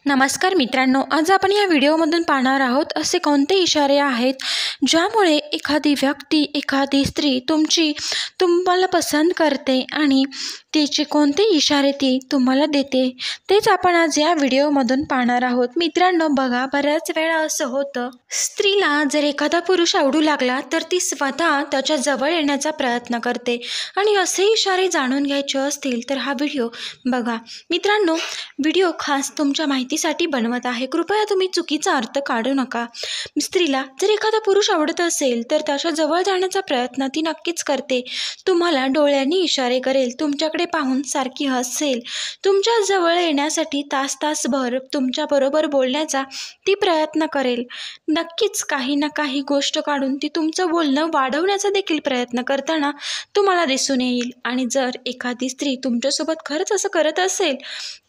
नमस्कार मित्रांनो, आज आपण या व्हिडिओमधून पाहणार आहोत असे कोणते इशारे आहेत ज्यामुळे एखादी व्यक्ती, एखादी स्त्री तुम्हाला पसंत करते आणि तिचे कोणते इशारे ती तुम्हाला देते, तेच आपण आज या व्हिडिओमधून पाहणार आहोत. मित्रांनो बघा, बऱ्याच वेळा असं होतं, स्त्रीला जर एखादा पुरुष आवडू लागला तर ती स्वतः त्याच्या जवळ येण्याचा प्रयत्न करते आणि असे इशारे जाणून घ्यायचे असतील तर हा व्हिडिओ बघा. मित्रांनो, व्हिडिओ खास तुमच्या माहितीसाठी बनवत आहे, कृपया तुम्ही चुकीचा अर्थ काढू नका. स्त्रीला जर एखादा पुरुष आवडत असेल तर त्याच्या जवळ जाण्याचा प्रयत्न ती नक्कीच करते. तुम्हाला डोळ्यांनी इशारे करेल, तुमच्याकडे पाहून सारखी हसेल, तुमच्या जवळ येण्यासाठी तासभर तुमच्याबरोबर बोलण्याचा ती प्रयत्न करेल. नक्कीच काही ना काही गोष्ट काढून ती तुमचं बोलणं वाढवण्याचा देखील प्रयत्न करताना तुम्हाला दिसून येईल. आणि जर एखादी स्त्री तुमच्यासोबत खरंच असं करत असेल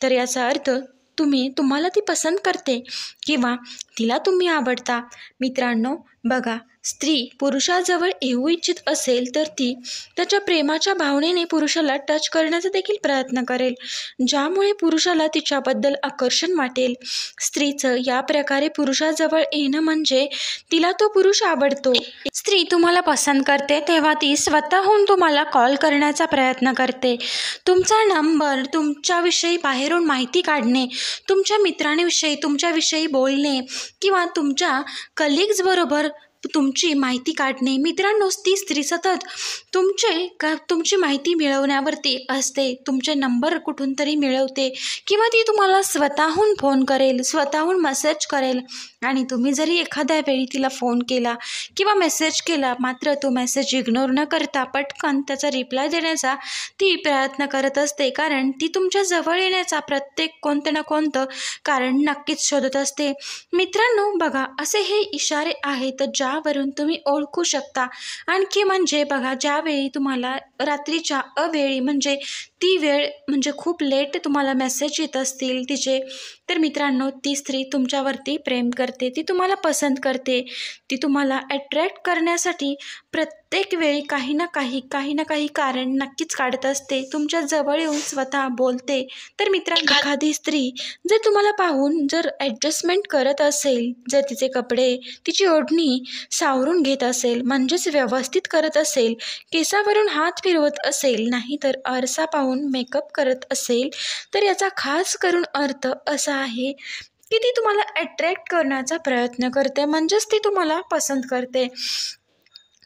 तर याचा अर्थ तुम्हाला ती पसंत करते किंवा तिला तुम्ही आवडता. मित्रांनो बघा, स्त्री पुरुषाजवळ येऊ इच्छित असेल तर ती त्याच्या प्रेमाच्या भावनेने पुरुषाला टच करण्याचा देखील प्रयत्न करेल, ज्यामुळे पुरुषाला तिच्याबद्दल आकर्षण वाटेल. स्त्रीचं या प्रकारे पुरुषाजवळ येणं म्हणजे तिला तो पुरुष आवडतो. स्त्री तुम्हाला पसंत करते तेव्हा ती स्वतःहून तुम्हाला कॉल करण्याचा प्रयत्न करते. तुमचा नंबर, तुमच्याविषयी बाहेरून माहिती काढणे, तुमच्या मित्रांविषयी तुमच्याविषयी बोलणे किंवा तुमच्या कलिग्सबरोबर तुमची माहिती काढणे. मित्रांनो, ती स्त्री सतत तुमची माहिती मिळवण्यावरती असते. तुमचे नंबर कुठून तरी मिळवते किंवा ती तुम्हाला स्वतःहून फोन करेल, स्वतःहून मेसेज करेल. आणि तुम्ही जरी एखाद्या वेळी तिला फोन केला किंवा मेसेज केला, मात्र तो मेसेज इग्नोर न करता पटकन त्याचा रिप्लाय देण्याचा ती प्रयत्न करत असते, कारण ती तुमच्या जवळ येण्याचा प्रत्येक कोणतं ना कोणतं कारण नक्कीच शोधत असते. मित्रांनो बघा, असे हे इशारे आहेत ज्यावरून तुम्ही ओळखू शकता. आणखी म्हणजे बघा, ज्यावेळी तुम्हाला रात्रीच्या अवेळी म्हणजे ती वेळ म्हणजे खूप लेट तुम्हाला मेसेज येत असतील तिचे, तर मित्रांनो ती स्त्री तुमच्यावरती प्रेम करते, ती तुम्हाला पसंत करते. ती तुम्हाला अट्रॅक्ट करण्यासाठी प्रत्येक वेळी काही ना काही कारण नक्कीच काढत असते, तुमच्या जवळ येऊन स्वतः बोलते. तर मित्रांनो, एखादी स्त्री जर तुम्हाला पाहून जर ॲडजस्टमेंट करत असेल, जर तिचे कपडे, तिची ओढणी सावरून घेत असेल, म्हणजेच व्यवस्थित करत असेल, केसावरून हात फिरवत असेल, नाही तर आरसा पाहून मेकअप करत असेल, तर याचा खास करून अर्थ असा आहे की ती तुम्हाला अट्रॅक्ट करण्याचा प्रयत्न करते, म्हणजेच ती तुम्हाला पसंत करते.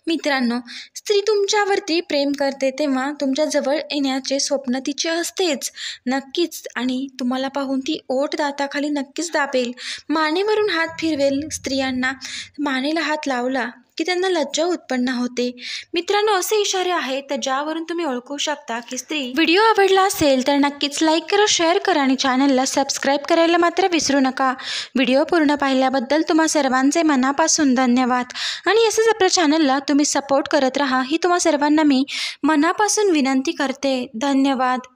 मित्रांनो, स्त्री तुमच्यावरती प्रेम करते तेव्हा तुमच्या जवळ येण्याचे स्वप्न तिचे असतेच नक्कीच. आणि तुम्हाला पाहून ती ओठ दाताखाली नक्कीच दाबेल, मानेवरून हात फिरवेल. स्त्रियांना मानेला हात लावला की त्यांना लज्जा उत्पन्न होते. मित्रांनो, असे इशारे आहेत तर ज्यावरून तुम्ही ओळखू शकता की स्त्री. व्हिडिओ आवडला असेल तर नक्कीच लाईक करा, शेअर करा आणि चॅनलला सबस्क्राईब करायला मात्र विसरू नका. व्हिडिओ पूर्ण पाहिल्याबद्दल तुम्हा सर्वांचे मनापासून धन्यवाद. आणि असेच आपल्या चॅनलला तुम्ही सपोर्ट करत राहा, ही तुम्हा सर्वांना मी मनापासून विनंती करते. धन्यवाद.